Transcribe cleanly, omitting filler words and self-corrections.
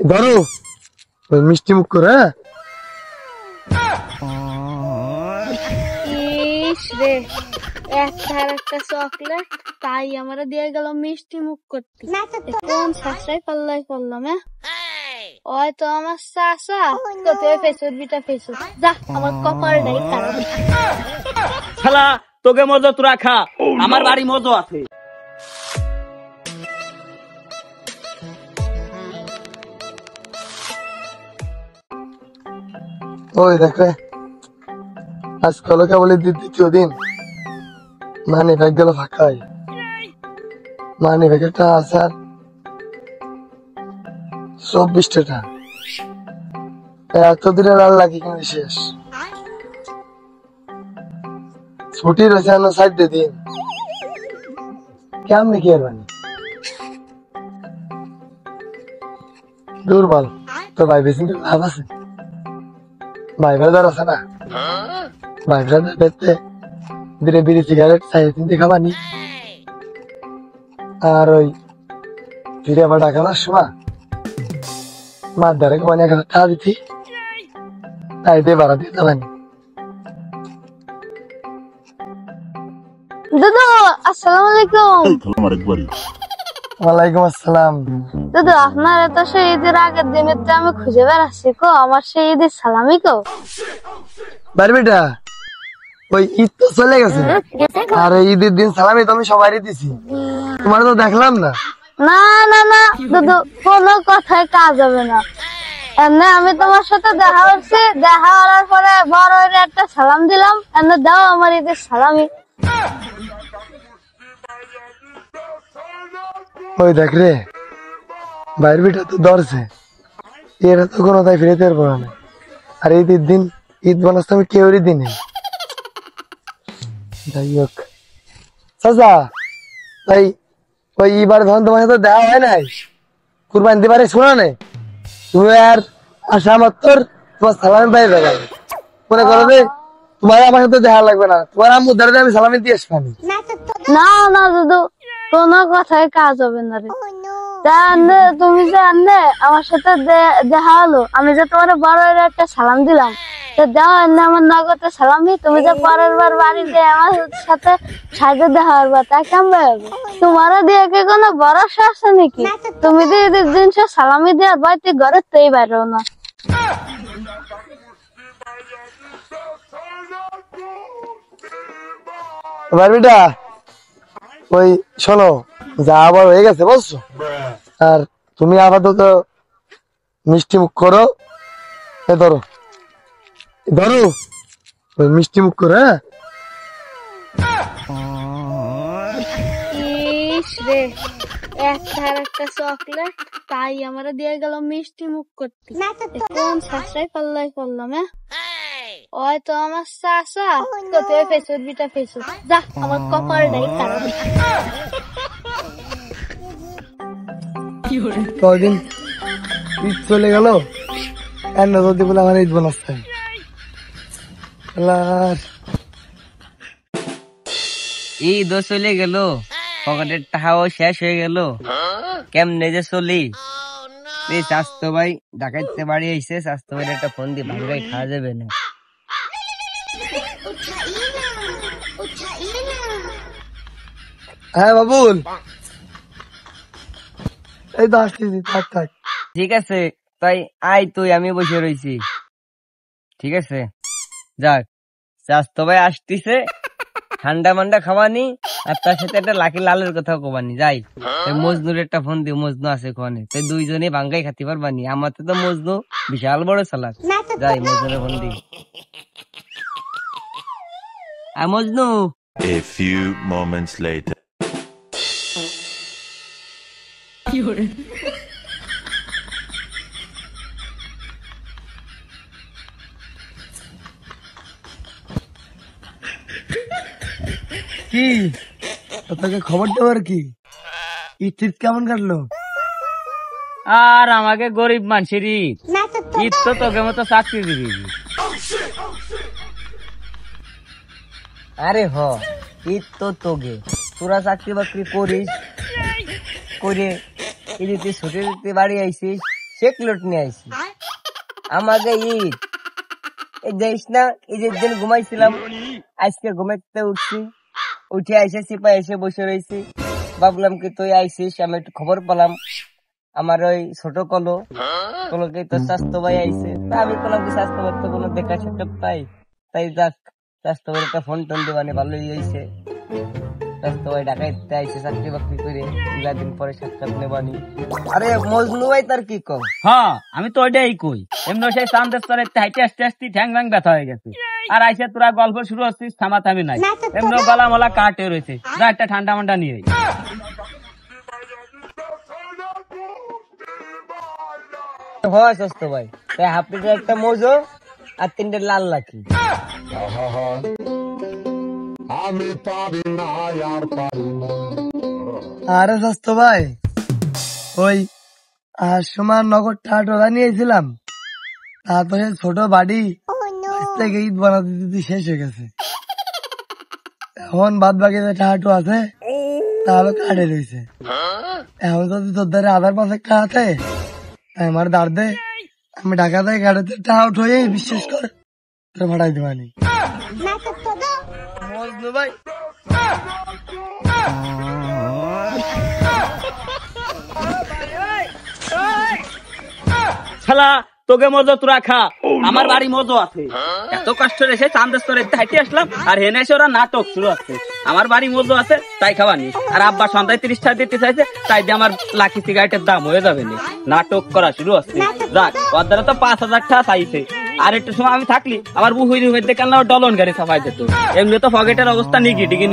ধরো মিষ্টি মুখ করে। ইস রে, একটা চকলেট তাই আমরা দিয়ে গেল মিষ্টি মুখ করতে। কোন শাসাই পাল্লাই করলাম। ওই তো আমার চাষা তো তুই ফেসুর বিটা ফেসুর যা, আমার কপালটাই খারাপ। শালা তোকে মজা তোরা খা, আমার বাড়ি মজা আছে। ওই দেখে আজকাল কেবল দ্বিতীয় দিন মানি ব্যাগ গেল ফাঁকাই। মানি ব্যাগেরটা আছে আর 24 টাকা। এতদিনের আল্লাহ কি কিন্তু শেষ। ছুটি রয়েছে না 60 দিন, কেমনি কি আর বানি দুর্বল। তো ভাই বেশি লাভ আছে, ভাই ব্রাদার আছে না, ভাই ব্রাদার বেচতে ধীরে বিড়ি সিগারেট 3.5 খাবানি। আর ওই ফিরে আবার টাকা না সময় মার ধারে মানে টাকা দিচ্ছি, তাই দিয়ে ভাড়া দিয়ে যাবানি। দাদা আসসালামু আলাইকুম। ওয়ালাইকুম আসসালাম। দাদা আপনার এত সেই ঈদের আগের দিনের তো আমি খুঁজে বেড়াচ্ছি কো, আমার সেই ঈদের সালামি কো। বেটা ওই ঈদ তো চলে গেছে, আর ঈদের দিন সালামি তো আমি সবাই দিছি, তোমার তো দেখলাম না। না না না দাদু, কোনো কথায় কাজ হবে না। এমনি আমি তোমার সাথে দেখা হচ্ছে, দেখা হওয়ার পরে বড় একটা সালাম দিলাম, এমনি দাও আমার ঈদের সালামি। ওই দেখ রে, বাইরের বেটা তো ধরছে, এরা তো কোনো তাই ফিরে পারবো না। আর ঈদের দিন ঈদ বোনাস তো আমি কেউরই দিনে। যাই হোক চাচা, তাই ওই এবার যখন তোমার সাথে দেখা হয় নাই, কুরবানি দিবারে শোনা নেই, তুমি আর আশা মাত্র তোমার সালামি পাই যাবে। মনে করো যে তোমার আমার সাথে দেখা লাগবে না, তোমার আম্মু দ্বারা আমি সালামি দিয়ে আসবানি। না না দাদু, কোনো কথায় কাজ হবে না রে। তুমি যে আনলে আমার সাথে দেখা হলো, আমি যে তোমার বড় একটা সালাম দিলাম, দাও এনে আমার নগদে সালামি। তুমি যে পরের বার বাড়িতে আমার সাথে সাইডে দেখা হবে, তা কেমন হবে? তোমারও দিয়ে কি কোনো ভরসা আছে নাকি? তুমি যে ঈদের দিন সালামি দেওয়ার বাড়িতে ঘরের তো বাইরে না। বেটা ওই শোনো, যা আবার হয়ে গেছে বুঝছো, আর তুমি আপাতত মিষ্টি মুখ করো। ধরো ধরো ওই মিষ্টি মুখ করো। ইস রে, একটা চকলেট তাই আমরা দিয়ে গেল মিষ্টি মুখ করতে। কোন শাসাই পাল্লাই করলাম। ওই তো আমার চাষা তো তুই ফেসুর বিটা ফেসুর যা, আমার কপালটাই খারাপ। কদিন ঈদ চলে গেল, এন্ন যদি বলে আমার ঈদ বোনাস চাই। ঈদও চলে গেল, পকেটের টাকাও শেষ হয়ে গেল, কেমনে যে চলি। এই স্বাস্থ্য ভাই ডাকাইতে বাড়ি আইসে, স্বাস্থ্য ভাই একটা ফোন দিয়ে ভাঙ্গাই খাওয়া যাবে না। হ্যাঁ বাবুল, এই তো আসতেছি, থাক থাক। ঠিক আছে তাই আয় তুই, আমি বসে রয়েছি। ঠিক আছে যাক, স্বাস্থ্য ভাই আসতিছে, ঠান্ডা মান্ডা খাওয়ানি, আর তার সাথে একটা লাকি লালের কথা কবানি। যাই মজনুর একটা ফোন দিও, মজনু আছে কোনে, তাই দুইজনে ভাঙ্গাই খাতে পারবানি। আমার তো মজনু বিশাল বড় চালাক। যাই মজনুর ফোন দি। Majnu. A few moments later. কি তোকে খবর দেওয়ার কি, ঈদ ঈদ কেমন কাটলো? আর আমাকে গরিব মানুষের ঈদ, ঈদ তো তোকে মতো চাকরি দিবি। আরে হ, ঈদ তো তোকে, তোরা চাকরি বাকরি করিস, করে ঈদে ছুটি দিতে বাড়ি আইসিস, শেখ লোট নিয়ে আইছি। আমাকে ঈদ এই যাইস না, ঈদের দিন ঘুমাইছিলাম, আজকে ঘুমাইতে উঠছি, উঠে আইসে সিপাই এসে বসে রয়েছি। ভাবলাম কি তুই আইসিস, আমি একটু খবর পেলাম আমার ওই ছোট কলকে তো স্বাস্থ্য ভাই আইসে। তা আমি বললাম কি স্বাস্থ্য ভাই তো কোনো দেখা সাক্ষাৎ পাই, তাই যাক স্বাস্থ্য ভাই একটা ফোন টোন দেবানি, ভালোই হয়েছে। স্বাস্থ্য ভাই ঢাকাইতে আইসে চাকরি বাকরি করে, দিন পরে সাক্ষাৎ নেবানি। আরে মজনু ভাই তার কি কম। হ্যাঁ আমি তো ওইটাই কই, এমনি সেই চান্দেশ্বরের হাইটে আসতে আসতে ঠ্যাং ব্যাং ব্যথা হয়ে গেছে, আর আইসে তোরা গল্প শুরু হচ্ছিস, থামাথামি নাই, এমনি গলা মলা কাটে রয়েছে, যা একটা ঠান্ডা মান্ডা নিয়ে আই। হয় স্বাস্থ্য ভাই, তাই হাফ লিটার একটা মজো আর 3টে লাল লাখি। আরে স্বাস্থ্য ভাই, ওই সময় নগদ টাকা নিয়েছিলাম, তারপরে ছোট বাড়ি থেকে ঈদ বানাতে দিতে শেষ হয়ে গেছে। এখন বাদ বাকি যে টাকাটু আছে তাহলে কাটে রয়েছে। এখন যদি তোর দ্বারা আধার 5 টাকা আছে, আমার দাঁড় দে, আমি ঢাকা থেকে গাড়িতে টাকা উঠে বিশ্বাস করে তোর ভাড়াই দেবানি। ভাই শালা তোকে মজো তোরা খা, আমার বাড়ি মজো আছে, এত কষ্ট এসে চান্দেশ্বরের হাইটে আসলাম, আর হেনে এসে ওরা নাটক শুরু হচ্ছে। আমার বাড়ি মজো আছে তাই খাওয়ানি, আর আব্বা সন্ধ্যায় 30 টাকা দিতে চাইছে, তাই দিয়ে আমার লাখি সিগারেটের দাম হয়ে যাবে না, নাটক করা শুরু হচ্ছে। যাক ওর দ্বারা তো 5,000 টাকা চাইছে, আর একটু সময় আমি থাকলি আমার বুহুই হইতে কাল ডলন গাড়ি সাফাই দিত, এমনি তো পকেটের অবস্থা নিগি টিকি।